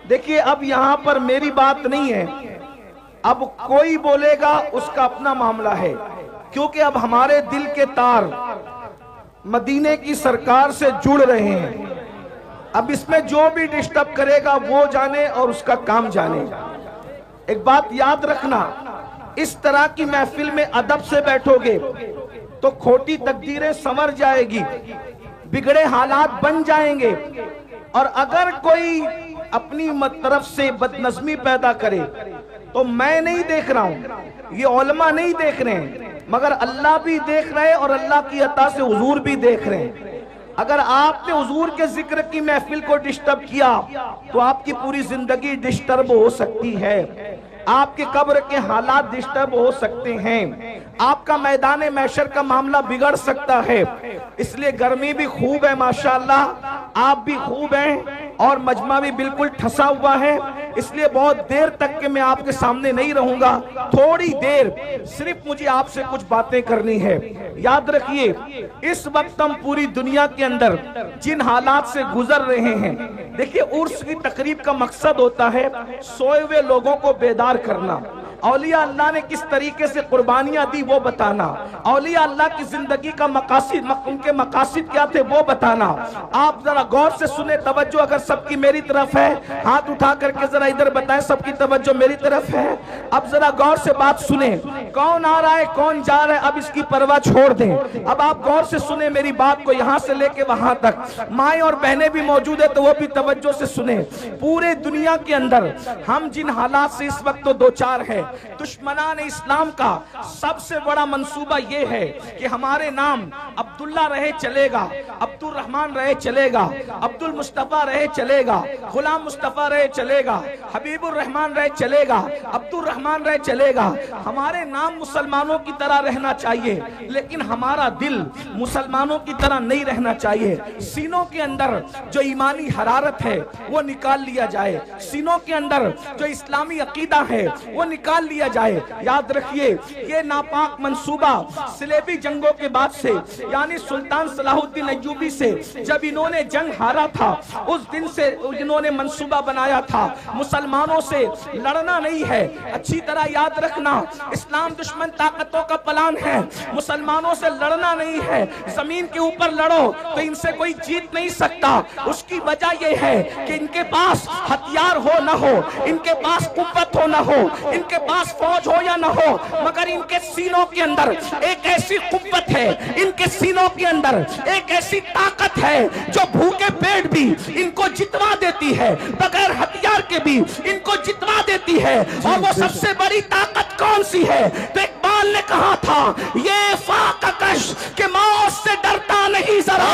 देखिए अब यहां पर मेरी बात नहीं है, अब कोई बोलेगा उसका अपना मामला है, क्योंकि अब हमारे दिल के तार मदीने की सरकार से जुड़ रहे हैं। अब इसमें जो भी डिस्टर्ब करेगा वो जाने और उसका काम जाने। एक बात याद रखना, इस तरह की महफिल में अदब से बैठोगे तो खोटी तकदीरें संवर जाएगी, बिगड़े हालात बन जाएंगे। और अगर कोई अपनी तरफ से बदनज़मी पैदा करे तो मैं नहीं देख रहा हूं, ये उलमा नहीं देख रहे हैं, मगर अल्लाह भी देख रहे हैं और अल्लाह की अता से हुजूर भी देख रहे हैं। अगर आपने हुजूर के जिक्र की महफिल को डिस्टर्ब किया तो आपकी पूरी जिंदगी डिस्टर्ब हो सकती है, आपके कब्र के हालात डिस्टर्ब हो सकते हैं, आपका मैदान महशर का मामला बिगड़ सकता है। इसलिए गर्मी भी खूब है माशाअल्लाह, आप भी खूब हैं और मजमा भी बिल्कुल ठसा हुआ है, इसलिए बहुत देर तक के मैं आपके सामने नहीं रहूंगा। थोड़ी देर सिर्फ मुझे आपसे कुछ बातें करनी है। याद रखिए, इस वक्त हम पूरी दुनिया के अंदर जिन हालात से गुजर रहे हैं, देखिए उर्स की तकरीब का मकसद होता है सोए हुए लोगों को बेदार करना, औलिया अल्लाह ने किस तरीके से कुर्बानियां दी वो बताना, औलिया अल्लाह की जिंदगी का मकासिद, उनके मकासिद क्या थे वो बताना। आप जरा गौर से सुने, तवज्जो अगर सबकी मेरी तरफ है, हाथ उठा करके जरा इधर बताएं सबकी तवज्जो मेरी तरफ है। अब जरा गौर से बात सुने, कौन आ रहा है कौन जा रहा है अब इसकी परवाह छोड़ दें। अब आप गौर से सुने मेरी बात को, यहां से लेके वहां तक। माएं और बहनें भी मौजूद है तो वो भी तवज्जो से सुने। पूरे दुनिया के अंदर हम जिन हालात से इस वक्त तो दो चार है, दुश्मनान इस्लाम का सबसे बड़ा मंसूबा यह है कि हमारे नाम अब्दुल्ला रहे चलेगा, अब्दुल रहमान रहे चलेगा, अब्दुल मुस्तफा रहे चलेगा, गुलाम मुस्तफा रहे चलेगा, हबीबुर रहमान रहे चलेगा, अब्दुल रहमान रहे चलेगा। हमारे नाम मुसलमानों की तरह रहना चाहिए, लेकिन हमारा दिल मुसलमानों की तरह नहीं रहना चाहिए। सीनों के अंदर जो ईमानी हरारत है वो निकाल लिया जाए, सीनों के अंदर जो इस्लामी अकीदा है वो निकाल लिया जाए। याद रखिए, ये नापाक मंसूबा सिलेबी जंगों के बाद से, यानी सुल्तान सलाहुद्दीन अय्यूबी से जब इन्होंने जंग हारा था, उस दिन से इन्होंने मंसूबा बनाया था मुसलमानों से लड़ना नहीं है। अच्छी तरह याद रखना, इस्लाम दुश्मन ताकतों का प्लान है, मुसलमानों से लड़ना नहीं है। जमीन के ऊपर लड़ो तो इनसे कोई जीत नहीं सकता। उसकी वजह यह है कि इनके पास हथियार हो ना हो, इनके पास कुव्वत हो ना हो, इनके पास फौज हो या ना हो, मगर इनके सीनों के अंदर एक ऐसी कुव्वत है, इनके सीनों के अंदर एक ऐसी ताकत है जो भूखे पेट भी इनको जितवा देती है, बगैर हथियार के भी इनको जितवा देती है। और वो सबसे बड़ी ताकत कौन सी है? तो इकबाल ने कहा था, ये फाककश के मौत से डरता नहीं जरा,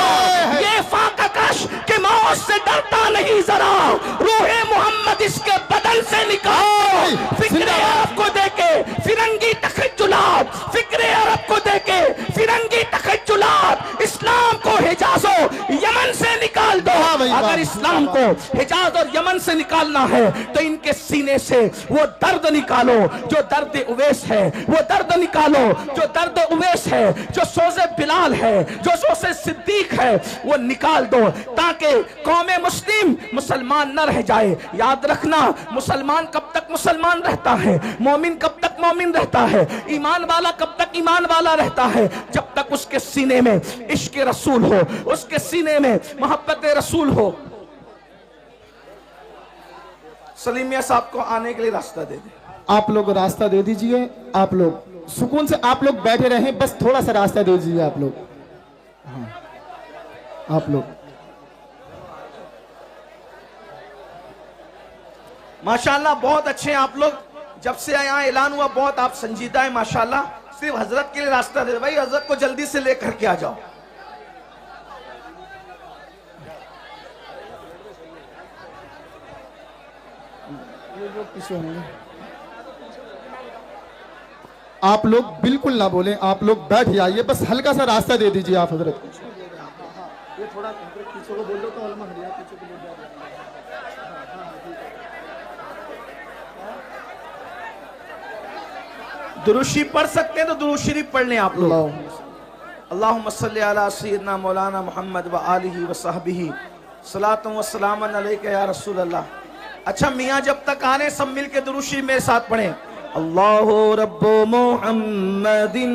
ये फाककश के मौत से डरता नहीं जरा, रूहे मोहम्मद इसके बदन से निकाल। फिक्रे अरब को देके फिरंगी तखज्जुलात, फिक्रे अरब को देके फिरंगी तखज्जुलात, इस्लाम को हिजाजो यमन से निकाल दो। अगर इस्लाम को हिजाज और यमन से निकालना है तो इनके सीने से वो दर्द निकालो जो दर्द उवैस है, वो दर्द निकालो जो दर्द उवैस है, जो सोज़े बिलाल है, जो सोज़े सिद्दीक है, वो निकाल दो ताकि कौमे मुस्लिम मुसलमान न रह जाए। याद रखना, मुसलमान कब तक मुसलमान रहता है, मोमिन कब तक मोमिन रहता है, ईमान वाला कब तक ईमान वाला रहता है, जब तक उसके सीने में इश्क रसूल हो, उसके सीने में मोहब्बत रसूल हो। सलीम मियां साहब को आने के लिए रास्ता दे दे। आप लोग रास्ता दे दीजिए, आप लोग सुकून से आप लोग बैठे रहें, बस थोड़ा सा रास्ता दे दीजिए आप लोग। हाँ, आप लोग माशाल्लाह बहुत अच्छे हैं आप लोग, जब से यहाँ ऐलान हुआ बहुत आप संजीदा है माशाल्लाह। सिर्फ हजरत के लिए रास्ता दे भाई, हजरत को जल्दी से लेकर के आ जाओ। आप लोग बिल्कुल ना बोलें, आप लोग बैठ जाइए, बस हल्का सा रास्ता दे दीजिए आप हजरत को। ये थोड़ा पीछे को बोल दो तो अलमा हरिया पीछे को बोल दो। दुरूशी पढ़ सकते हैं तो दुरूद शरीफ पढ़ लें आप लोग। अल्लाहुम्मा सल्ली अला सय्यिदना मौलाना मुहम्मद व आलिहि व सहबिही सलातु व सलामन अलैका या रसूल अल्लाह। अच्छा मियाँ जब तक आने सब मिल के दुरूद शरीफ मेरे साथ पढ़े। अल्लाहु रब्बु मुहम्मदिन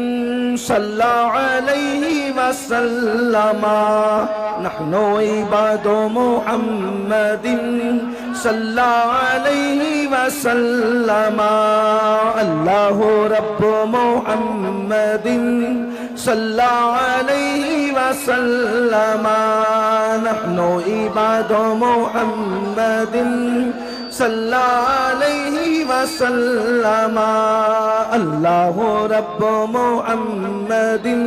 सल्लल्लाहु अलैहि वसल्लमा नहनु इबादु मुहम्मदिन सल्लल्लाहु अलैहि वसल्लमा अल्लाहु रब्बु मुहम्मदिन सल्लल्लाहु अलैहि वसल्लमा नहनु इबादु मुहम्मदिन सल्लल्लाहु अलैहि वसल्लमा अल्लाहु रब्बु मुहम्मदिन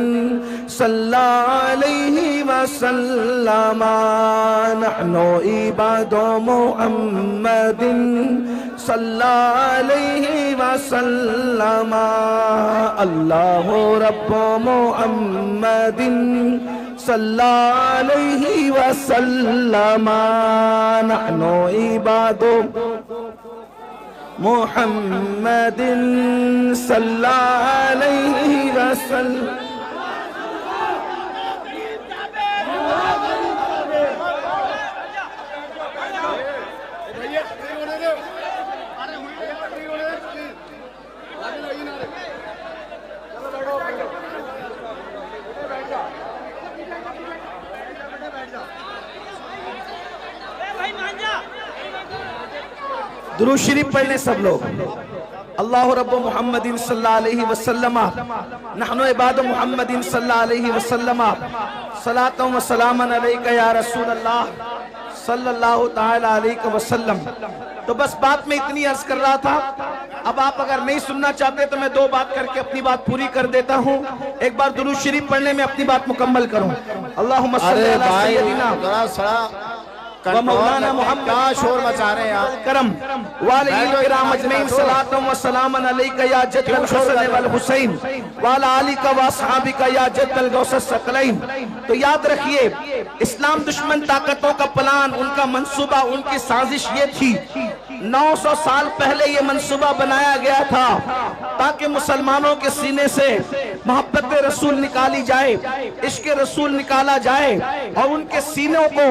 सल्लल्लाहु अलैहि वसल्लमा नहनु इबादु मुहम्मदिन सल्लल्लाहु अलैहि वसल्लमा अल्लाहु रब्बु मुहम्मदिन सल्लल्लाहु अलैहि वसल्लमा नहनु इबादु मुहम्मदिन सल्लल्लाहु अलैहि वसल्लम। दुरूद शरीफ पढ़ने सब लोग। अल्लाहु रब्बु मुहम्मदिन सल्लल्लाहु अलैहि वसल्लम नहनु इबादु मुहम्मदिन सल्लल्लाहु अलैहि वसल्लम सलातु व सलामन अलैका या रसूल अल्लाह सल्लल्लाहु तआला अलैहि वसल्लम। तो बस बात में इतनी अर्ज कर रहा था। अब आप अगर नहीं सुनना चाहते तो मैं दो बात करके अपनी बात पूरी कर देता हूँ। एक बार दुरूद शरीफ पढ़ने में अपनी बात मुकम्मल करूँ। अल्लाहुम्मा सल्ली अला सय्यदिना मौलाना मोहम्मद क्या शोर मचा रहे हैं आप। करम वाले किराम अजमईन सलातुम व सलामन अलैका या जद्दल हसन वल हुसैन वाला आली का व सहाबी का या जद्दल गौसस सकलैन। तो याद रखिए इस्लाम दुश्मन ताकतों का प्लान, उनका मंसूबा, उनकी साजिश ये थी। 900 साल पहले ये मंसूबा बनाया गया था ताकि मुसलमानों के सीने से मोहब्बत रसूल निकाली जाए, इश्क रसूल निकाला जाए और उनके सीनों को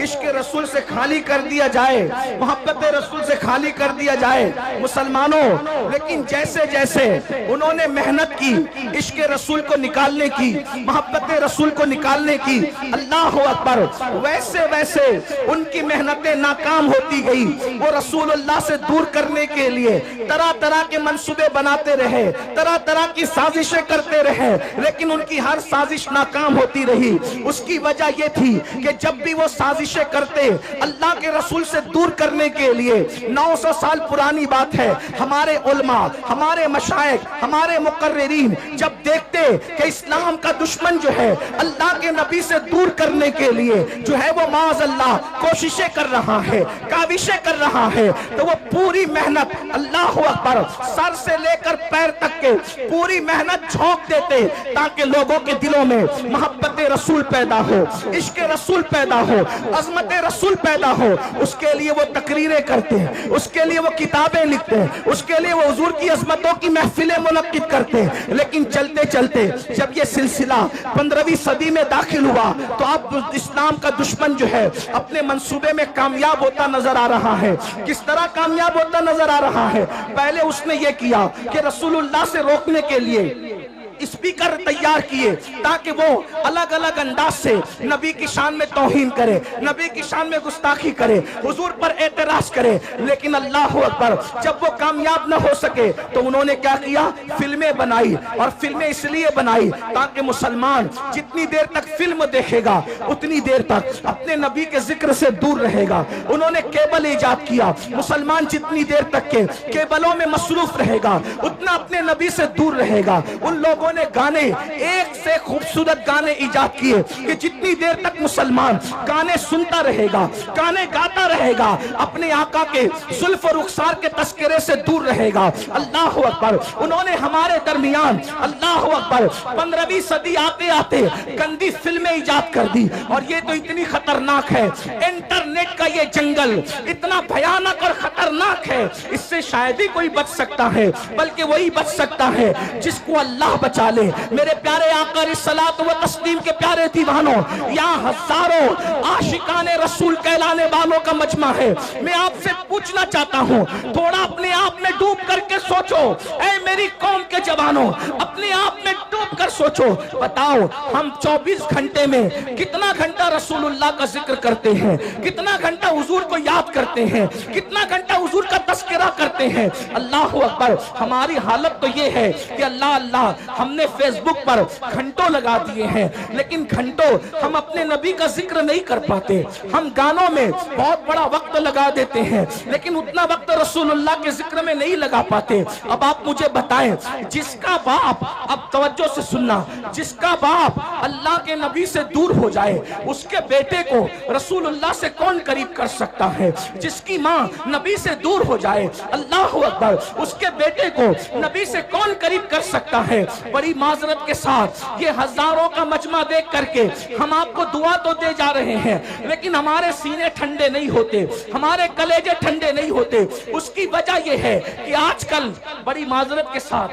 इश्क रसूल से खाली कर दिया जाए, मोहब्बत रसूल से खाली कर दिया जाए मुसलमानों। लेकिन जैसे जैसे उन्होंने मेहनत की इश्क रसूल को निकालने की, मोहब्बत रसूल को निकालने की, अल्लाह अकबर, वैसे वैसे उनकी मेहनतें नाकाम होती गई। वो रसूलुल्लाह से दूर करने के लिए तरह तरह के मंसूबे बनाते रहे, तरह तरह की साजिशें करते रहे, लेकिन उनकी हर साजिश नाकाम होती रही। उसकी वजह यह थी कि जब भी वो साजिशें करते अल्लाह के रसूल से दूर करने के लिए, 900 साल पुरानी बात है, हमारे उलमा, हमारे मशाइख, हमारे मुकर्रिरीन जब देखते कि इस्लाम का दुश्मन जो है अल्लाह के नबी से दूर करने के लिए जो है वो माज़ अल्लाह कोशिशें कर रहा है, काविशें कर रहा है, तो वो पूरी मेहनत, अल्लाह अकबर, सर से लेकर पैर तक के पूरी मेहनत झोंक देते ताकि लोगों के दिलों में मोहब्बत रसूल पैदा हो, इश्क रसूल पैदा हो, अजमत रसूल पैदा हो। उसके लिए वो तकरीरें करते हैं, उसके लिए वो किताबें लिखते हैं, उसके लिए वो हुजूर की अजमतों की महफिलें मुनक्किद करते हैं। लेकिन चलते चलते जब ये सिलसिला 15वीं सदी में दाखिल हुआ तो अब इस्लाम का दुश्मन जो है अपने मंसूबे में कामयाब होता नजर आ रहा है। किस तरह कामयाब होता नजर आ रहा है? पहले उसने ये किया कि रसूलुल्लाह से रोकने के लिए स्पीकर तैयार किए ताकि वो अलग अलग अंदाज से नबी की शान में तौहीन करे, नबी की शान में गुस्ताखी करे, हुजूर पर एतराज करे। लेकिन अल्लाह अकबर, जब वो कामयाब न हो सके तो उन्होंने क्या किया? फिल्में बनाई। और फिल्में इसलिए बनाई ताकि मुसलमान जितनी देर तक फिल्म देखेगा उतनी देर तक अपने नबी के जिक्र से दूर रहेगा। उन्होंने केबल इजाद किया। मुसलमान जितनी देर तक के केबलों में मसरूफ रहेगा उतना अपने नबी से दूर रहेगा। उन लोगों ने गाने, एक से खूबसूरत गाने इजाद किए कि जितनी देर तक मुसलमान गाने सुनता रहेगा, गाने गाता रहेगा, अपने आका के जुल्फ और रुखसार के तस्करे से दूर रहेगा। अल्लाह अकबर। उन्होंने हमारे दरमियान, अल्लाह अकबर, 15वीं सदी आते आते गंदी फिल्में इजाद कर दी। और ये तो इतनी खतरनाक है, इंटरनेट का ये जंगल इतना भयानक और खतरनाक खतरनाक है, इससे शायद ही कोई बच सकता है, बल्कि वही बच सकता है जिसको अल्लाह बचा ले। मेरे प्यारे आका सलात व तस्लीम के प्यारे दीवानों, यहाँ हजारों आशिकाने रसूल कहलाने वालों का मजमा है। मैं आपसे पूछना चाहता हूँ, थोड़ा अपने आप में डूब करके सोचो। ऐ मेरी कौम के जवानों, अपने आप में डूब कर सोचो। बताओ, हम 24 घंटे में कितना घंटा रसूलुल्लाह का जिक्र करते हैं, कितना घंटा हुजूर को याद करते हैं, कितना घंटा हुजूर का तस्करा करते हैं। अल्लाह अकबर। हमारी हालत तो ये है कि अल्लाह अल्लाह हमने फेसबुक पर घंटों लगा दिए हैं, लेकिन घंटों हम अपने नबी का जिक्र नहीं कर पाते। हम गानों में बहुत बड़ा वक्त लगा देते हैं, लेकिन उतना वक्त रसूलुल्लाह के जिक्र में नहीं लगा पाते। अब आप मुझे बताएं, जिसका बाप, अब तवज्जो से सुनना, जिसका बाप अल्लाह के नबी से दूर हो जाए, उसके बेटे को रसूलुल्लाह से कौन करीब कर सकता है? जिसकी माँ नबी से दूर हो जाए, अल्लाह अकबर, उसके बेटे को नबी से कौन करीब कर सकता है? बड़ी माजरत के साथ ये हजारों का मजमा देख करके हम आपको दुआ तो दे जा रहे हैं, लेकिन हमारे सीने ठंडे नहीं होते, हमारे कलेजे ठंडे नहीं होते। उसकी वजह यह है कि आजकल बड़ी माजरत के साथ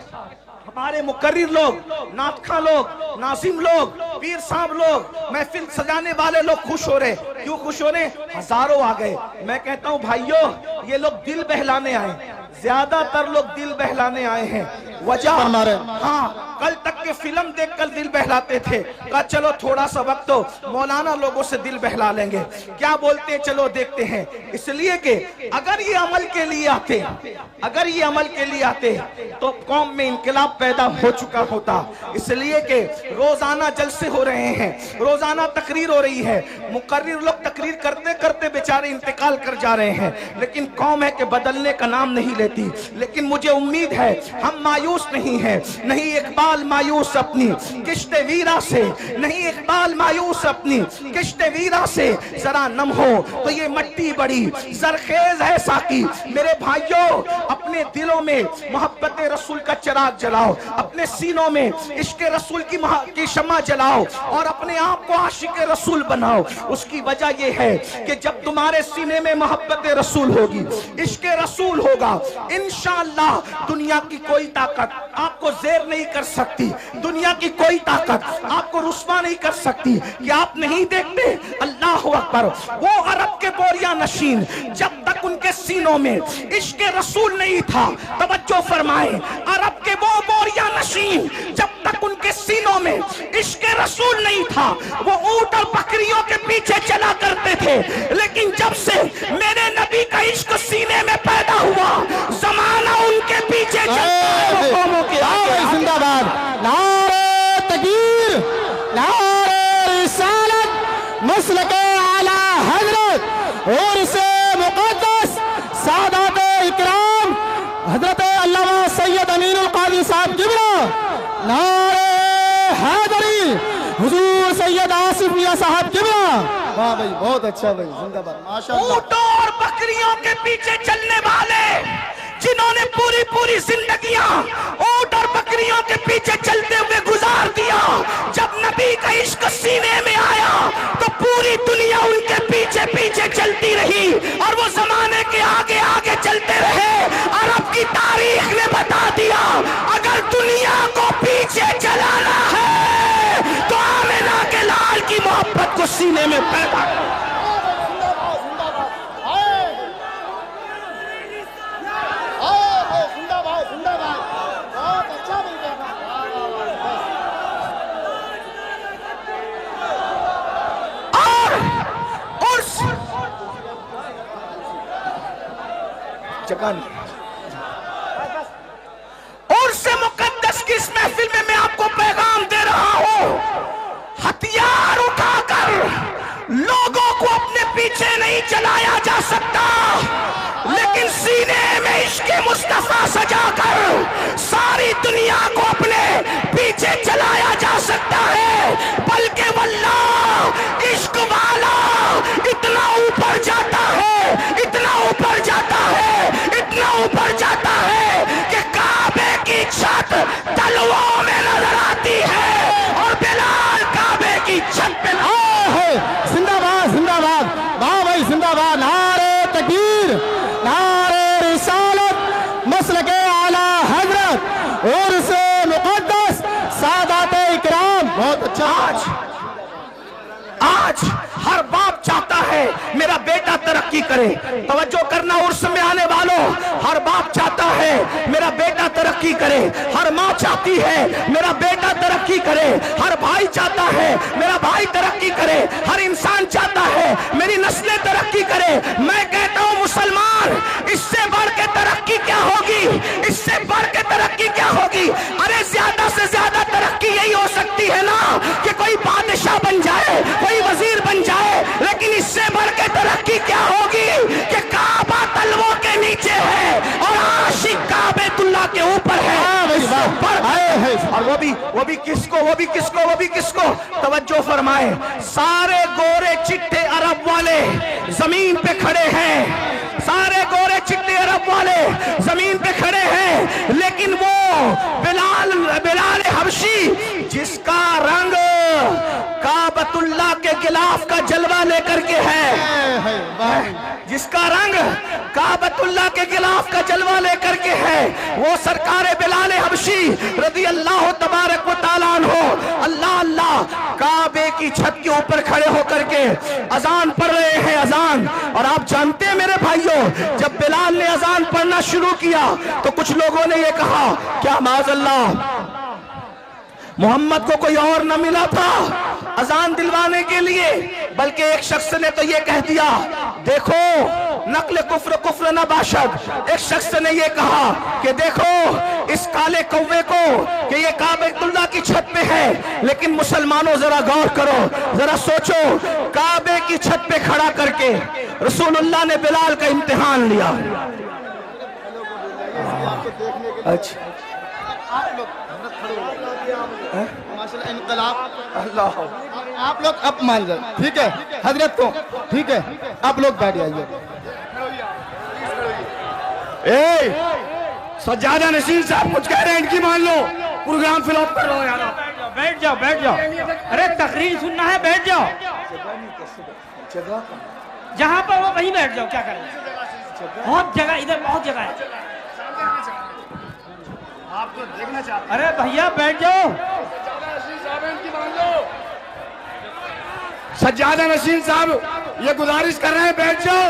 हमारे मुकर्रिर लोग, नातखा लोग, नासिम लोग, पीर साहब लोग, महफिल सजाने वाले लोग खुश हो रहे। क्यों खुश हो रहे? हजारों आ गए। मैं कहता हूं भाइयों, ये लोग दिल बहलाने आए, ज्यादातर लोग दिल बहलाने आए हैं। वजह, हाँ, कल तक के फिल्म देखकर दिल बहलाते थे, कहा चलो थोड़ा सा वक्त तो मौलाना लोगों से दिल बहला लेंगे। क्या बोलते हैं, चलो देखते हैं। इसलिए कि अगर ये अमल के लिए आते, अगर ये अमल के लिए आते तो कौम में इनकलाब पैदा हो चुका होता। इसलिए कि रोजाना जलसे हो रहे हैं, रोजाना तकरीर हो रही है, मुकर्रिर लोग तकरीर करते करते बेचारे इंतकाल कर जा रहे हैं, लेकिन कौम है कि बदलने का नाम नहीं लेती। लेकिन मुझे उम्मीद है हम मायूस नहीं है, नहीं इकबाल मायूस अपनी किश्ते वीरा से, नहीं इकबाल मायूस अपनी किश्ते वीरा से, जरा नम हो तो ये मट्टी बड़ी जरखेज है साकी। मेरे भाइयों, अपने दिलों में मोहब्बत रसूल का चिराग जलाओ, अपने सीनों में इश्क रसूल की शम्मा जलाओ और अपने आप को आशिक रसूल बनाओ। उसकी वजह यह है कि जब तुम्हारे सीने में मोहब्बत रसूल होगी, इश्क रसूल होगा, इंशाअल्लाह दुनिया की कोई ताकत आपको ज़ेर नहीं कर सकती, दुनिया की कोई ताकत आपको रुस्वा नहीं कर सकती। कि आप नहीं देखते, अल्लाह अकबर, वो अरब के बोरिया नशीन, जब तक उनके सीनों में इश्क रसूल नहीं था, तवज्जो फरमाए, अरब के वो बोरिया नशीन जब तक उनके सीनों में इश्क रसूल नहीं था, वो ऊंट और बकरियों के पीछे चला करते थे। लेकिन जब से मेरे नबी का इश्क सीने में पैदा हुआ, जमाना उनके पीछे जिंदाबाद, नारे तकबीर, नारे रिसालत, मसलक आला हजरत और इसे मुक़द्दस सादात इकराम हजरत अल्लामा सैयद अमीनुल कादरी साहब क़िबला, नारे हैदरी, हुजूर सैयद आसिफ मियां साहब क़िबला। वाह भाई, बहुत अच्छा भाई, जिंदाबाद, माशाअल्लाह। ऊंटों और बकरियों के पीछे चलने वाले, जिन्होंने पूरी पूरी जिंदगियां ऊंट और बकरियों के पीछे चलते हुए गुजार दिया, जब नबी का इश्क सीने में आया तो पूरी दुनिया उनके पीछे पीछे चलती रही और वो जमाने के आगे आगे चलते रहे। अरब की तारीख ने बता दिया, अगर दुनिया को पीछे चलाना है तो आमिना के लाल की मोहब्बत को सीने में पैदा और से मुकद्दस की इस महफिल में मैं आपको पैगाम दे रहा हूं, हथियार उठाकर लोगों को अपने पीछे नहीं चलाया जा सकता, लेकिन सीने में इश्क़ मुस्तफा सजाकर सारी दुनिया को अपने पीछे चलाया जा सकता है। बल्कि वल्लाह इश्क वाला इतना ऊपर जाता है, इतना ऊपर जाता है, इतना ऊपर जाता है कि काबे की छत तलवों में नजर आती है और बिलाल काबे की छत पे जिंदाबाद, जिंदाबाद, वाह भाई, जिंदाबाद, नारे तकबीर, नारे और से मुकद्दस सादाते इकराम। बहुत अच्छा। आज हर बाप चाहता है मेरा बेटा तरक्की करे। तवज्जो करना उर्स में आने वालों, हर बाप चाहता है मेरा बेटा तरक्की करे, हर माँ चाहती है मेरा बेटा तरक्की करे, हर भाई चाहता है मेरा भाई तरक्की करे, हर इंसान चाहता है मेरी नस्लें तरक्की करे। मैं कहता हूँ मुसलमान, इससे बढ़ के तरक्की क्या होगी? इससे बढ़ के तरक्की क्या होगी? अरे ज्यादा से ज्यादा तरक्की यही हो सकती है ना कि कोई बादशाह बन जाए, कोई वजीर बन जाए, लेकिन इससे बढ़ के तरक्की क्या होगी कि काबा तलवों के नीचे है और आशिक काबेतुल्लाह के ऊपर है। और वो भी किसको तवज्जो फरमाए, सारे गोरे चिट्टे अरब वाले जमीन पे खड़े हैं, सारे गोरे चिट्टे अरब वाले जमीन पे खड़े हैं, लेकिन वो बिलाल हबशी जिसका रंग काबतुल्लाह के गिलाफ का जलवा लेकर के है, जिसका रंग काबतुल्लाह के गिलाफ का जलवा लेकर के है, वो सरकार बिलाल हबशी रज़ी अल्लाह तबारक व तआला अन्हु अल्लाह अल्लाह काबे की छत के ऊपर खड़े होकर के अजान पढ़ रहे हैं, अजान। और आप जानते हैं मेरे भाइयों, जब बिलाल ने अजान पढ़ना शुरू किया तो कुछ लोगों ने ये कहा क्या माज़अल्लाह मोहम्मद को कोई और न मिला था अजान दिलवाने के लिए, बल्कि एक शख्स ने तो ये कह दिया देखो नकल कुफ्र कुफ्र न बाशद। एक शख्स ने ये कहा कि देखो इस काले कौवे को कि ये काबेतुल्लाह की छत पे है, लेकिन मुसलमानों जरा गौर करो, जरा सोचो, काबे की छत पे खड़ा करके रसूलुल्लाह ने बिलाल का इम्तिहान लिया। अच्छा इनकलाब अल्लाह, आप लोग अब मान जाए, ठीक है हजरत को, ठीक है आप लोग बैठ जाइए। सज्जादा नसीर साहब कुछ कह रहे हैं, इनकी मान लो, प्रोग्राम फिलअप कर लो यार। बैठ जाओ बैठ जाओ, अरे तकरीर सुनना है, बैठ जाओ, जहाँ पर वो वहीं बैठ जाओ, क्या करें, बहुत जगह, इधर बहुत जगह है, आप तो देखना चाहते अरे भैया बैठ जाओ। सज्जादा नसीर साहब ये गुजारिश कर रहे हैं बैठ जाओ।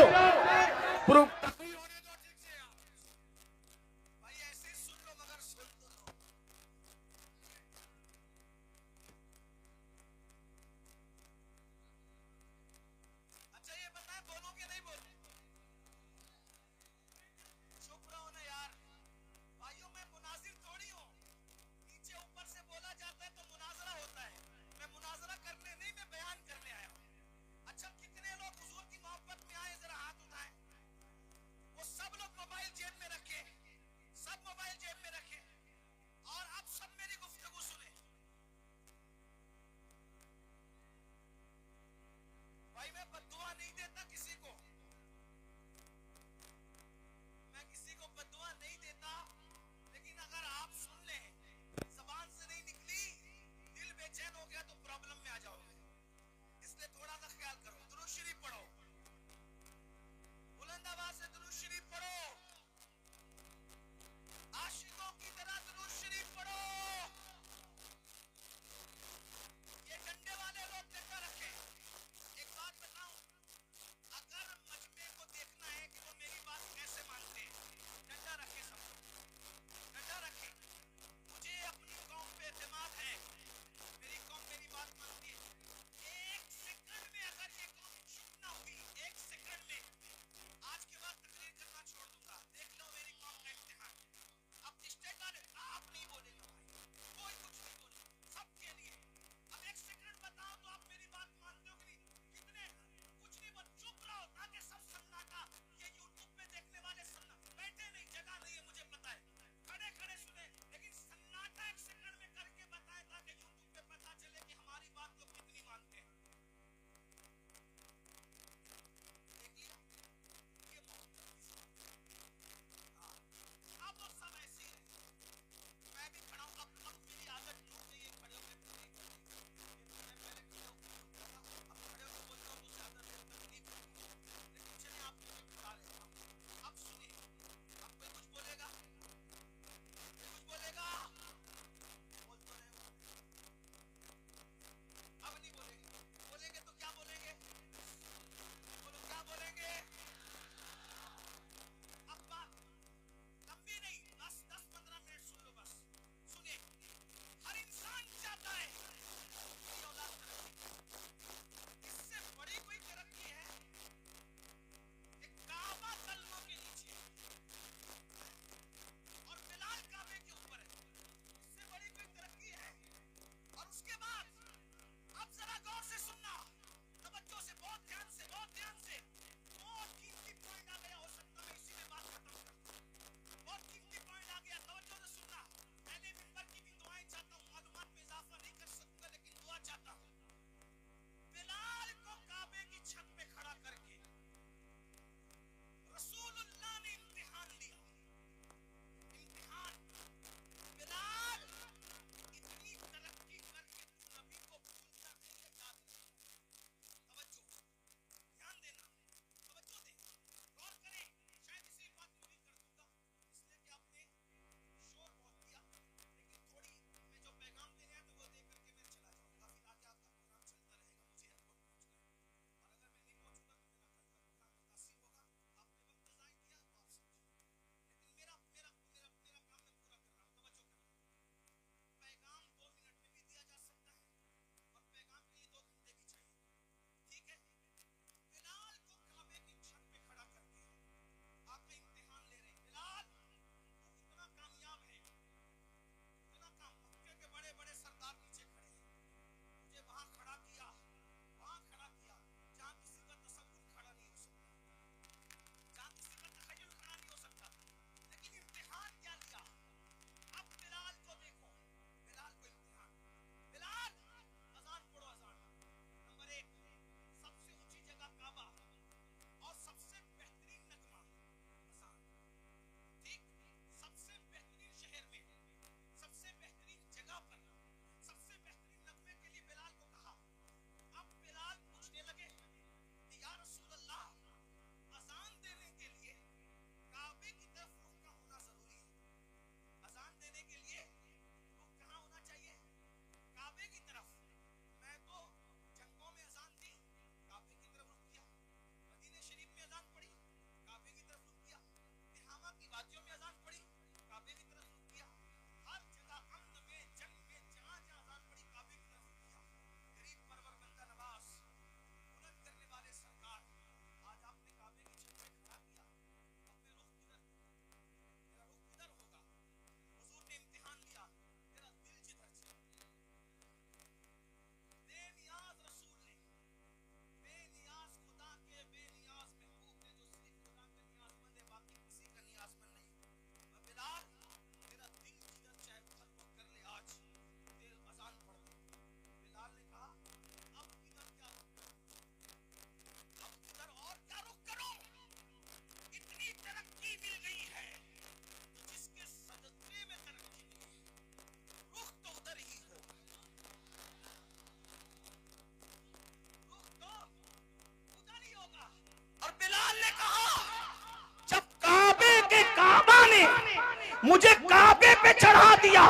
मुझे काबे पे चढ़ा दिया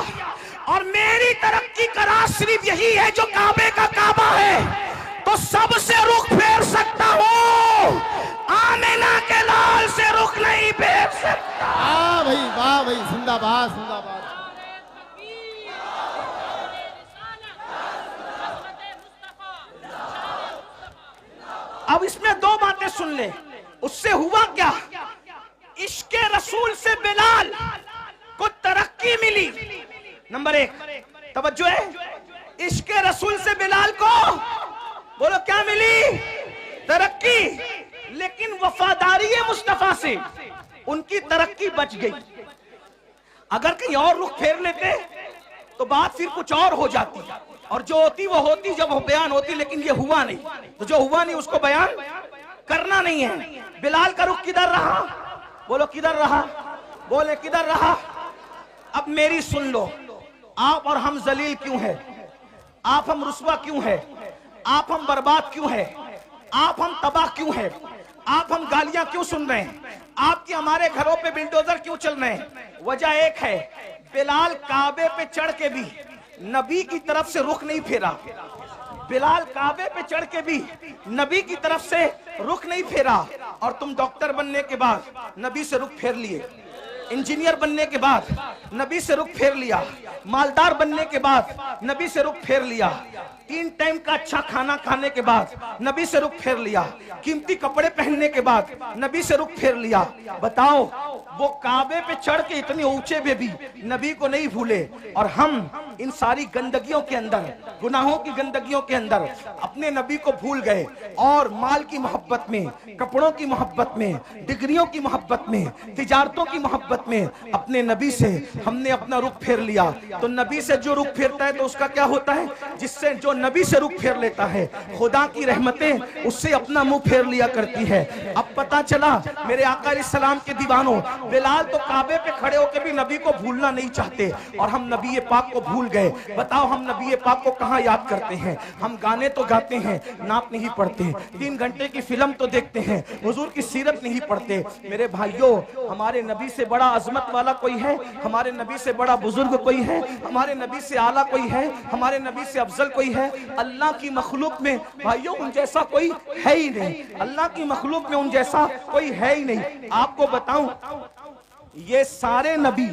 और मेरी तरक्की का राज सिर्फ यही है जो काबे का काबा है, तो सबसे रुख फेर सकता हूं, आमिना के लाल से रुख नहीं फेर सकता। वाह भाई, जिंदाबाद जिंदाबाद। अब इसमें दो बातें सुन ले। उससे हुआ क्या? इश्क रसूल से बिलाल को तरक्की मिली। नंबर एक, तवज्जो है, इश्क रसूल से बिलाल को बोलो क्या मिली? तरक्की। लेकिन वफादारी मुस्तफा से उनकी तरक्की बच गई। अगर कहीं और रुख फेर लेते तो बात फिर कुछ और हो जाती, और जो होती वो होती जब वो बयान होती, लेकिन ये हुआ नहीं। तो जो हुआ नहीं उसको बयान करना नहीं है। बिलाल का रुख किधर रहा? बोलो किधर रहा? बोले किधर रहा? अब मेरी सुन लो, आप और हम जलील क्यों है? आप हम रुस्वा क्यों है? आप हम बर्बाद क्यों है? आप हम तबाह क्यों है? आप हम गालियां क्यों सुन रहे हैं? आपके हमारे घरों पे बिल्डोजर क्यों चल रहे हैं? वजह एक है, बिलाल काबे पे चढ़ के भी नबी की तरफ से रुख नहीं फेरा। बिलाल काबे पे चढ़ के भी नबी की तरफ से रुख नहीं फेरा। और तुम डॉक्टर बनने के बाद नबी से रुख फेर लिए, इंजीनियर बनने के बाद नबी से रुख फेर लिया, मालदार बनने के बाद नबी से रुख फेर लिया, 3 टाइम का अच्छा खाना खाने के बाद नबी से रुख फेर लिया, कीमती कपड़े पहनने के बाद नबी से रुख फेर लिया। बताओ, वो काबे पे चढ़ के इतने ऊंचे पे भी नबी को नहीं भूले, और हम इन सारी गंदगियों के अंदर, गुनाहों की गंदगियों के अंदर अपने नबी को भूल गए, और माल की मोहब्बत में, कपड़ों की मोहब्बत में, डिग्रियों की मोहब्बत में, तिजारतों की मोहब्बत में अपने नबी से हमने अपना रुख फेर लिया। तो नबी से जो रुख फेरता है तो उसका क्या होता है? जिससे जो नबी से रुख फेर लेता है, खुदा की रहमतें उससे अपना मुंह फेर लिया करती है। अब पता चला मेरे आका अलैहिस्सलाम के दीवानों, बिलाल तो काबे पे खड़े होकर भी नबी को भूलना नहीं चाहते, और हम नबी पाक को भूल गए। बताओ, हम नबी पाक को कहां याद करते हैं? हम गाने तो गाते हैं, नात नहीं पढ़ते। 3 घंटे की फिल्म तो देखते हैं, हुजूर की सीरत नहीं पढ़ते। मेरे भाइयों, हमारे नबी से बड़ा अजमत वाला कोई है? हमारे नबी से बड़ा बुजुर्ग कोई है? हमारे नबी से आला कोई है? हमारे नबी से अफजल कोई है? अल्लाह की मखलूक में भाइयों उन जैसा कोई है ही नहीं। अल्लाह की मखलूक में उन जैसा कोई है ही नहीं। आपको बताऊं, ये सारे नबी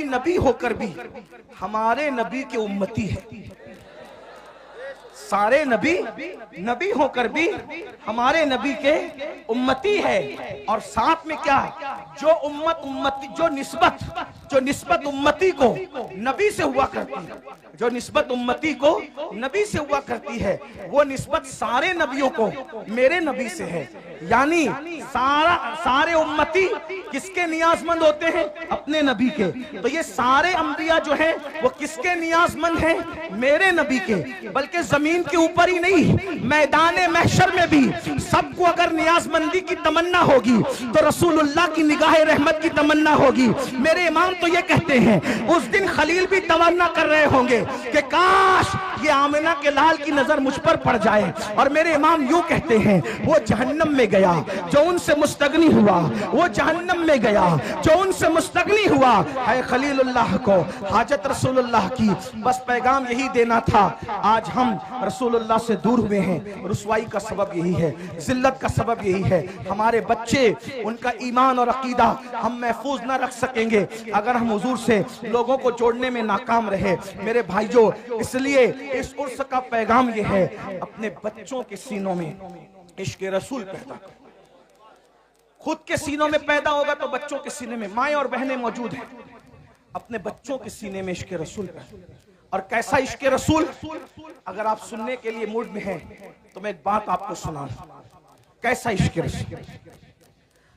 नबी होकर भी हमारे नबी के उम्मती है। सारे नबी होकर भी हमारे नबी के उम्मती है। और साथ में क्या? जो निस्बत उम्मती को नबी से हुआ करती है, जो निस्बत उम्मती को नबी से हुआ करती है, वो निस्बत सारे नबियों को मेरे नबी से है। यानी सारे उम्मती किसके नियाजमंद होते हैं? अपने नबी के। तो ये सारे अंबिया जो हैं वो किसके नियाजमंद हैं? मेरे नबी के। बल्कि जमीन के ऊपर ही नहीं, मैदान महशर में भी सबको अगर नियाजमंदी की तमन्ना होगी तो रसूलुल्लाह की निगाह रहमत की तमन्ना होगी। मेरे इमाम तो ये कहते हैं, उस दिन खलील भी तमन्ना कर रहे होंगे कि काश ये आमिना के लाल की नजर मुझ पर पड़ जाए। और मेरे इमाम यूं कहते हैं, वो जहन्नम में गया जो उनसे मुस्तगनी हुआ, वो जहन्नम में गया जो उनसे मुस्तगनी हुआ। है खलीलुल्लाह को हाजत रसूलुल्लाह की, बस पैगाम यही देना था। आज हम रसूलुल्लाह से दूर हुए हैं, रुसवाई का सबब यही है, जिल्लत का सबब यही है। हमारे बच्चे, उनका ईमान और अकीदा हम महफूज ना रख सकेंगे अगर हम हुजूर से लोगों को जोड़ने में नाकाम रहे। मेरे भाइयों, इसलिए इस उर्स का पैगाम यह है, अपने बच्चों के सीनों में इश्क रसूल पैदा करो। खुद के सीनों में पैदा होगा तो बच्चों के सीने में, माएं और बहनें मौजूद हैं, अपने बच्चों के सीने में इश्क रसूल पैदा। और कैसा इश्क रसूल? अगर आप सुनने के लिए मूड में हैं तो मैं एक बात आपको सुनाऊं। कैसा इश्क रसूल?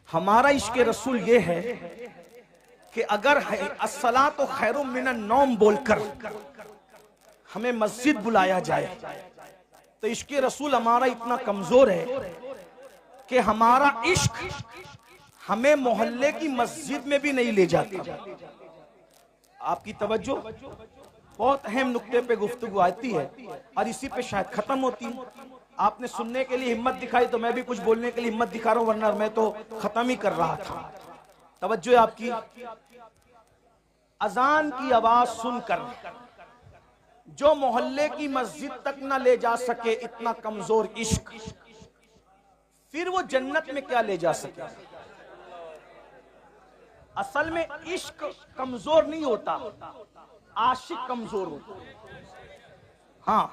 हमारा इश्क रसूल ये है कि अगर अस्सलातु खैरुम मिनन नौम बोलकर हमें मस्जिद बुलाया जाए तो इश्क रसूल हमारा इतना कमजोर है कि हमारा इश्क हमें मोहल्ले की मस्जिद में भी नहीं ले जाता। आपकी तवज्जो, बहुत अहम नुक्ते पे गुफ्तगू आती है और इसी पे शायद खत्म होती है। आपने सुनने के लिए हिम्मत दिखाई तो मैं भी कुछ बोलने के लिए हिम्मत दिखा रहा हूं, वरना मैं तो खत्म ही कर रहा था। तवज्जो है आपकी। अजान की आवाज सुनकर जो मोहल्ले की मस्जिद तक न ले जा सके, इतना कमजोर इश्क, फिर वो जन्नत में क्या ले जा सके। असल में इश्क कमजोर नहीं होता, आशिक कमजोर होता। हाँ,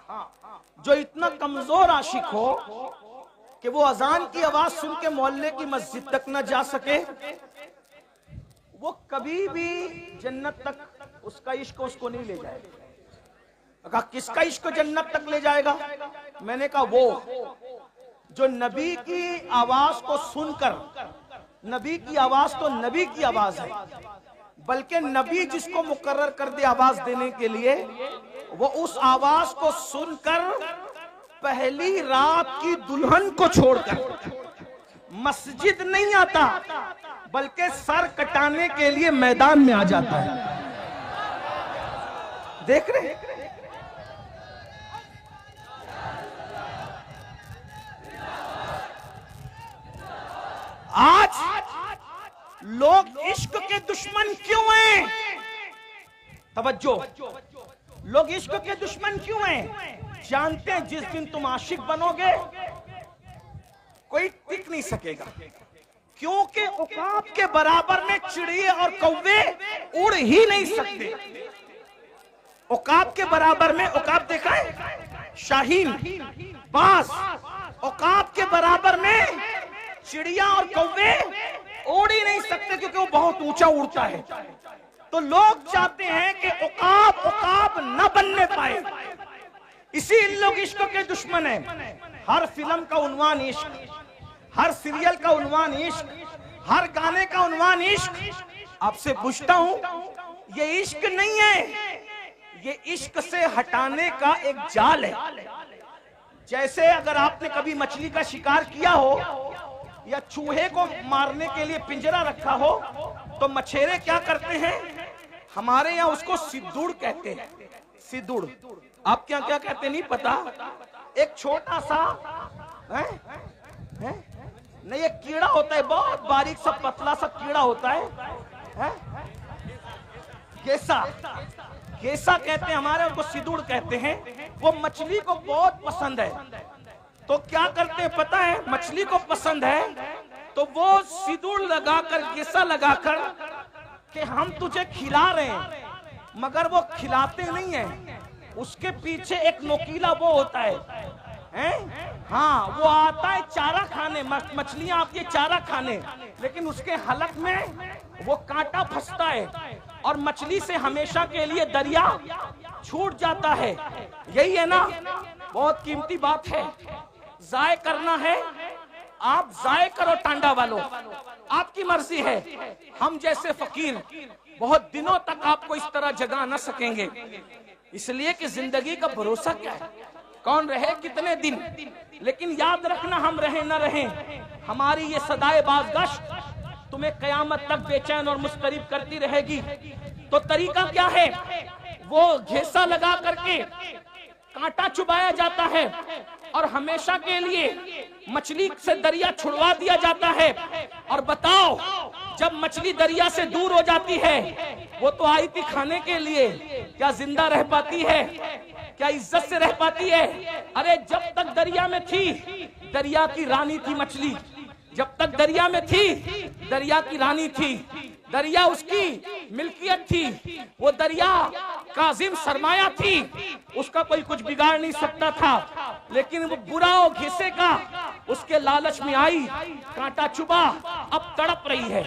जो इतना कमजोर आशिक हो कि वो अजान की आवाज सुन के मोहल्ले की मस्जिद तक न जा सके, वो कभी भी जन्नत तक उसका इश्क उसको नहीं ले जाएगा। कहा किसका इश्क जन्नत तक ले जाएगा? मैंने कहा वो जो नबी की आवाज को सुनकर, नबी की आवाज तो नबी की आवाज है, बल्कि नबी जिसको मुकर्रर कर दे आवाज देने के लिए, वो उस आवाज को सुनकर पहली रात की दुल्हन को छोड़कर मस्जिद नहीं आता, बल्कि सर कटाने के लिए मैदान में आ जाता है। देख रहे आज लोग इश्क के दुश्मन क्यों हैं? तवज्जो, लोग इश्क के दुश्मन क्यों हैं? जानते हैं जिस दिन तुम आशिक बनोगे कोई टिक नहीं सकेगा, क्योंकि औकात के बराबर में चिड़िए और कौवे उड़ ही नहीं सकते। औकात के बराबर में, औकात देखा है शाहीन, बाज, औकात के बराबर में चिड़िया और कौवे उड़ ही नहीं सकते, क्योंकि वो बहुत ऊंचा उड़ता है। तो लोग चाहते हैं कि औकात न बनने पाए, इसीलिए लोग इश्क के दुश्मन हैं। हर फिल्म का उन्वान इश्क, हर सीरियल का उन्वान इश्क, हर गाने का उन्वान इश्क। आपसे पूछता हूं, ये इश्क नहीं है, ये इश्क से हटाने का एक जाल है। जैसे अगर आपने कभी मछली का शिकार किया हो या चूहे को मारने के लिए पिंजरा रखा हो, तो मछेरे क्या करते हैं? हमारे यहाँ उसको सिद्दुड़ कहते हैं। सिद्दुड़, आप क्या क्या कहते नहीं पता। एक छोटा सा है? नहीं, एक कीड़ा होता है, बहुत बारीक सा पतला सा कीड़ा होता है? गेसा, गेसा कहते हैं हमारे, उनको सिद्दुड़ कहते हैं। वो मछली को बहुत पसंद है, तो क्या करते हैं पता है? मछली को पसंद है तो वो सिद्दुड़ लगाकर, गेसा लगाकर कि हम तुझे खिला रहे हैं, मगर वो खिलाते नहीं है। उसके पीछे एक नोकीला वो होता है? हाँ, वो आता है चारा खाने, मछलियां आती है चारा खाने, लेकिन उसके हलक में वो कांटा फंसता है और मछली से हमेशा के लिए दरिया छूट जाता है। यही है ना, बहुत कीमती बात है। जाय करना है, आप जाय करो टांडा वालों, आपकी मर्जी है। हम जैसे फकीर बहुत दिनों तक आपको इस तरह जगा न सकेंगे, इसलिए कि जिंदगी का भरोसा क्या है, कौन रहे कितने दिन। लेकिन याद रखना, हम रहे न रहे, हमारी ये सदाए बाज़गश्त तुम्हें कयामत तक बेचैन और मुस्तरिब करती रहेगी। तो तरीका क्या है? वो घेसा लगा करके कांटा चुबाया जाता है और हमेशा के लिए मछली से दरिया छुड़वा दिया जाता है। और बताओ, जब मछली दरिया से दूर हो जाती है, वो तो आई थी खाने के लिए, क्या जिंदा रह पाती है? क्या इज्जत से रह पाती है? अरे जब तक दरिया में थी, दरिया की रानी थी मछली। जब तक दरिया में थी, दरिया की रानी थी, दरिया उसकी मिल्कियत थी, वो दरिया काजिम सरमाया थी, उसका कोई कुछ बिगाड़ नहीं सकता था। लेकिन वो बुरा और घिसे का उसके लालच में आई, कांटा चुबा, अब तड़प रही है।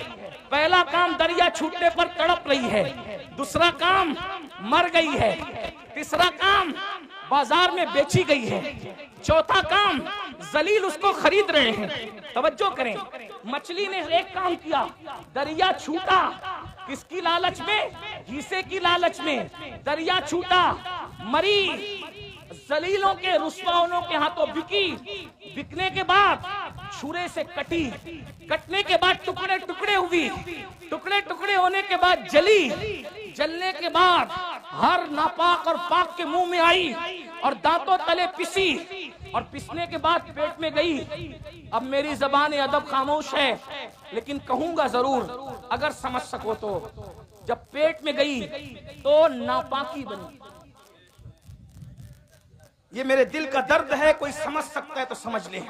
पहला काम दरिया छूटने पर तड़प रही है, दूसरा काम मर गई है, तीसरा काम बाजार में बेची गई है, चौथा काम जलील उसको खरीद रहे हैं। तवज्जो करें, मछली ने एक काम किया, दरिया छूटा, किसकी लालच में? हिस्से की लालच में। दरिया छूटा, मरी, जलीलों के रुस्वाओं के हाथों बिकी, बिकने के बाद छुरे से कटी, कटने के बाद टुकड़े टुकड़े हुई, टुकड़े टुकड़े होने के बाद जली, जलने के बाद हर नापाक और पाक के मुंह में आई और दांतों तले पिसी, और पिसने के बाद पेट में गई। अब मेरी ज़बान अदब खामोश है, लेकिन कहूंगा जरूर, अगर समझ सको तो। जब पेट में गई तो नापाकी बनी। ये मेरे दिल का दर्द है, कोई समझ सकता है तो समझ ले,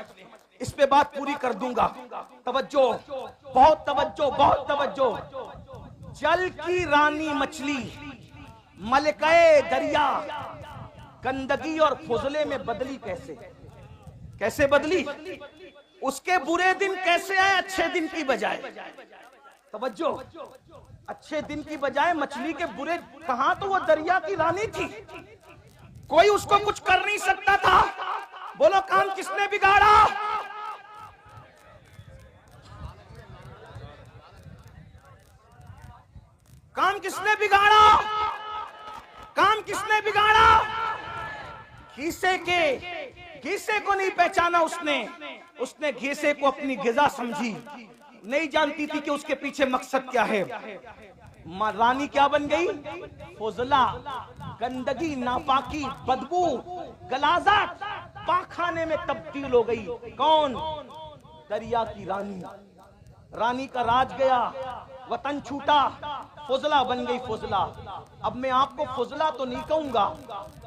इस पे बात पूरी कर दूंगा। तवज्जो, बहुत तवज्जो, बहुत तवज्जो। जल की रानी मछली, मलकाए दरिया, गंदगी और फुजले में बदली कैसे? कैसे बदली? उसके बुरे दिन कैसे आए अच्छे दिन की बजाय? तवज्जो, अच्छे दिन की बजाय मछली के बुरे। कहां तो वो दरिया की रानी थी, कोई उसको कुछ कर नहीं सकता था। बोलो काम किसने बिगाड़ा? काम किसने बिगाड़ा? काम किसने बिगाड़ा? घीसे को नहीं पहचाना उसने घीसे को अपनी गिजा समझी, नहीं जानती थी कि उसके पीछे मकसद क्या है। रानी क्या बन गई? फुजला, गंदगी, नापाकी, बदबू, गलाजत, पाखाने में तब्दील हो गई। कौन? दरिया की रानी। रानी का राज गया, वतन छूटा, फुजला बन गई फुजला। अब मैं आपको फुजला तो नहीं कहूंगा,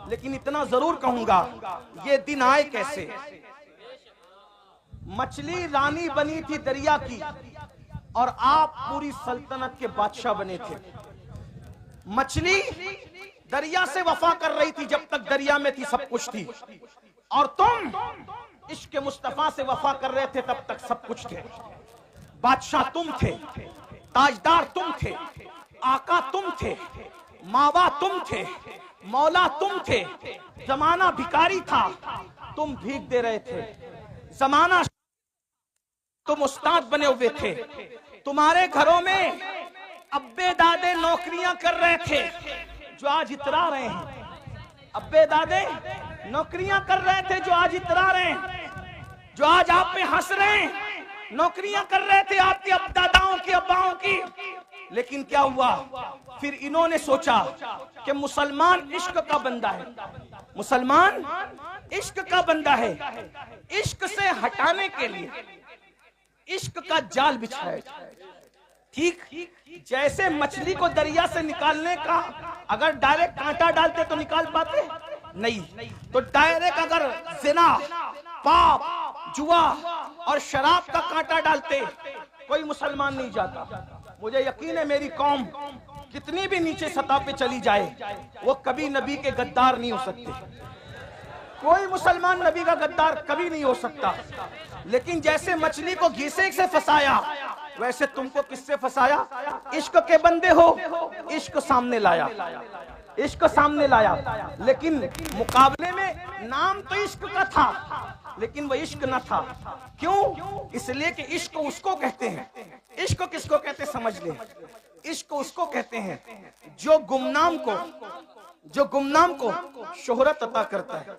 लेकिन इतना जरूर कहूंगा, ये दिन आए कैसे? मछली रानी बनी थी दरिया की, और आप पूरी सल्तनत के बादशाह बने थे। मछली दरिया से वफा कर रही थी, जब तक दरिया में थी सब कुछ थी, और तुम इश्क मुस्तफा से वफा कर रहे थे, तब तक सब कुछ थे। बादशाह तुम थे, ताजदार तुम थे, आका तुम थे, मावा तुम थे, मौला तुम थे। जमाना भिखारी था, तुम भीख दे रहे थे। जमाना, तुम उस्ताद बने हुए थे। तुम्हारे घरों में अब्बे दादे नौकरियां कर रहे थे, जो आज इतरा रहे हैं। अब्बे दादे नौकरियां कर रहे थे, जो आज इतरा रहे हैं, जो आज आप पे हंस रहे हैं। नौकरियां कर रहे थे आपके अब दादाओं की, अब्बाओं की। लेकिन क्या हुआ? फिर इन्होंने सोचा कि मुसलमान इश्क का बंदा है, मुसलमान इश्क का बंदा है। इश्क से हटाने के लिए इश्क का जाल बिछाया। ठीक जैसे मछली को दरिया से निकालने का, अगर डायरेक्ट कांटा डालते तो निकाल पाते नहीं, तो डायरेक्ट अगर जिना, पाप, जुआ और शराब का कांटा डालते, कोई मुसलमान नहीं जाता। मुझे यकीन है मेरी कौम कितनी भी नीचे सतह पे चली जाए, वो कभी नबी के गद्दार नहीं हो सकते। कोई मुसलमान नबी का गद्दार कभी नहीं हो सकता। लेकिन जैसे मछली को घीसे से फंसाया, वैसे तुमको किससे फंसाया? इश्क के बंदे हो, इश्क सामने लाया, इश्क सामने लाया। लेकिन मुकाबले में नाम तो इश्क का था, लेकिन वो इश्क न था। क्यों? इसलिए कि इश्क उसको कहते हैं। इश्क किसको कहते हैं समझ ले। इश्क उसको कहते हैं जो गुमनाम को शोहरत अता करता है।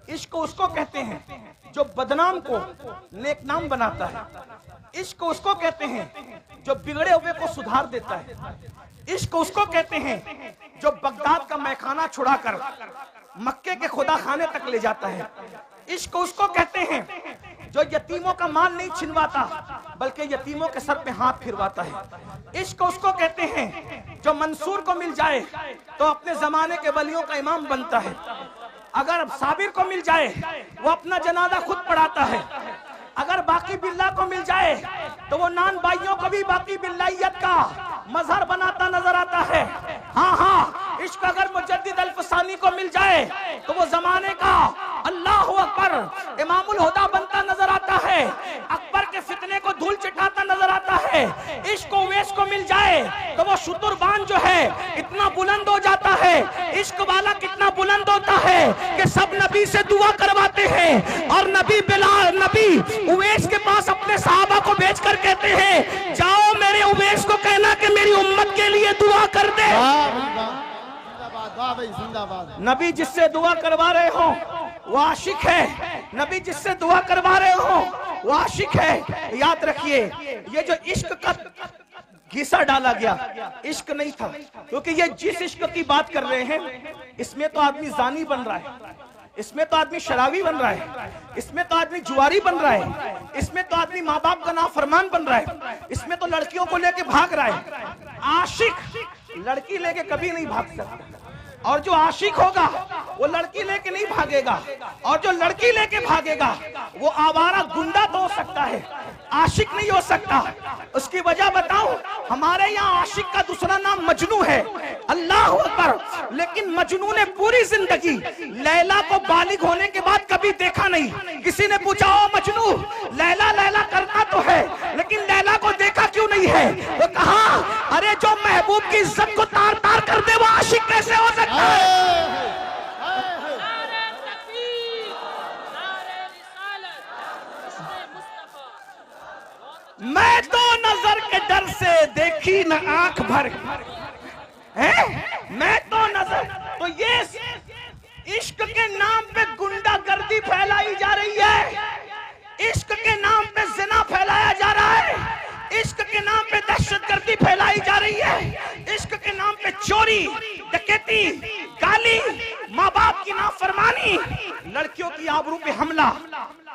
इश्क उसको कहते हैं जो बदनाम को नेकनाम बनाता है। इश्क उसको कहते हैं जो बिगड़े हुए को सुधार देता है। इश्क उसको कहते हैं जो बगदाद का मैखाना छुड़ाकर मक्के के खुदा खाने तक ले जाता है। इश्क उसको कहते हैं जो यतीमों का माल नहीं छिनवाता, बल्कि यतीमों के सर पे हाथ फिरवाता है। इश्क उसको कहते हैं जो मंसूर को मिल जाए तो अपने जमाने के वलियों का इमाम बनता है। अगर साबिर को मिल जाए वो अपना जनाजा खुद पढ़ाता है। अगर बाकी बिल्ला को मिल जाए तो वो नान भाइयों को भी बाकी बिल्लाइयत का मजहर बनाता नजर आता है। हाँ, इश्क अगर मुजद्दिद अल्फसानी को मिल जाए तो वो जमाने का अल्लाहु अकबर इमामुल हुदा बनता नजर आता है। अकबर के फितने को धूल चटाता नजर आता है। इश्क उवैस को मिल जाए तो वो शुतुरबान जो है इतना बुलंद हो जाता है। इश्क वाला कितना बुलंद होता है कि सब नबी से दुआ करवाते हैं, और नबी उवैस के पास अपने सहाबा को भेजकर कहते हैं, जाओ मेरे उवैस को कहना कि मेरी उम्मत के लिए दुआ कर दे। नबी जिससे दुआ करवा रहे हो वो आशिक है। नबी जिससे दुआ करवा रहे हो वो आशिक है। याद रखिए, ये जो इश्क का घिसा डाला गया इश्क नहीं था, क्योंकि ये जिस इश्क की बात कर रहे हैं इसमें तो आदमी जानी बन रहा है। इसमें तो आदमी शराबी बन रहा है, इसमें तो आदमी जुआरी बन रहा है, इसमें तो आदमी माँ बाप का नाफरमान बन रहा है, इसमें तो लड़कियों को लेके भाग रहा है। आशिक लड़की लेके कभी नहीं भाग सकता, और जो आशिक होगा वो लड़की लेके नहीं भागेगा, और जो लड़की लेके भागेगा वो आवारा गुंडा तो हो सकता है, आशिक नहीं हो सकता। उसकी वजह बताऊं, हमारे यहाँ आशिक का दूसरा नाम मजनू है, अल्लाह अकबर। लेकिन मजनू ने पूरी जिंदगी लैला को बालिग होने के बाद कभी देखा नहीं। किसी ने पूछा, ओ मजनू, लैला लैला करता तो है लेकिन लैला को देखा क्यों नहीं है? तो कहा, अरे जो महबूब की इज्जत को तार तार कर दे वो आशिक कैसे हो सकता है? मैं तो नजर के डर से देखी न आंख भर है, मैं तो नजर, तो ये इश्क के नाम पे गुंडागर्दी फैलाई जा रही है, इश्क के नाम पे जिना फैलाया जा रहा है, इश्क के नाम पे दहशतगर्दी फैलाई जा रही है, इश्क के नाम पे चोरी, डकैती, गाली, माँ बाप की नाफरमानी, लड़कियों की आबरू पे हमला।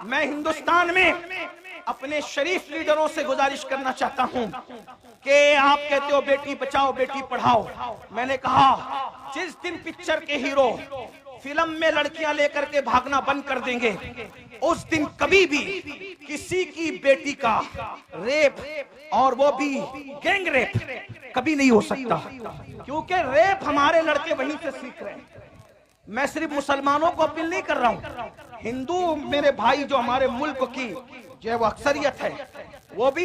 मैं हिंदुस्तान में अपने शरीफ लीडरों से गुजारिश करना चाहता हूं कि आप कहते हो बेटी बचाओ बेटी पढ़ाओ, मैंने कहा जिस दिन पिक्चर के हीरो फिल्म में लड़कियां लेकर के भागना बंद कर देंगे, उस दिन कभी भी किसी की बेटी का रेप, और वो भी गैंग रेप, कभी नहीं हो सकता, क्योंकि रेप हमारे लड़के वहीं से सीख रहे हैं। मैं सिर्फ मुसलमानों को अपील नहीं कर रहा हूं, हिंदू मेरे भाई जो हमारे मुल्क की जो वो अक्सरियत है, वो भी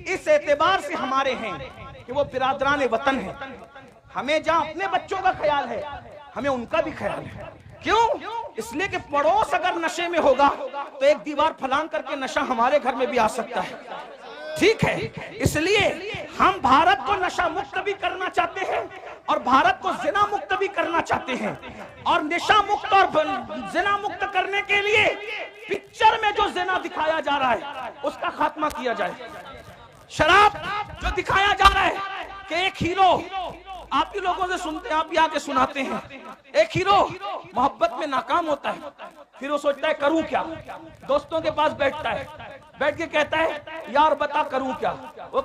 इस एतबार से हमारे हैं कि वो बिरादरान वतन है। हमें जहां अपने बच्चों का ख्याल है, हमें उनका भी ख्याल है। क्यों? इसलिए कि पड़ोस अगर नशे में होगा तो एक दीवार फलांग करके नशा हमारे घर में भी आ सकता है, ठीक है? इसलिए हम भारत को नशा मुक्त भी करना चाहते हैं और भारत को जिना मुक्त भी करना चाहते हैं, और नशा मुक्त और जिना मुक्त करने के लिए पिक्चर में जो जिना दिखाया जा रहा है उसका खात्मा किया जाए। शराब जो दिखाया जा रहा है कि एक हीरो, आप ही लोगों से सुनते हैं, आप ही आके सुनाते हैं, एक हीरो मोहब्बत में नाकाम होता है, फिर वो सोचता है करूं क्या, दोस्तों के पास बैठता है, बैठ के कहता है यार बता करूं क्या, वो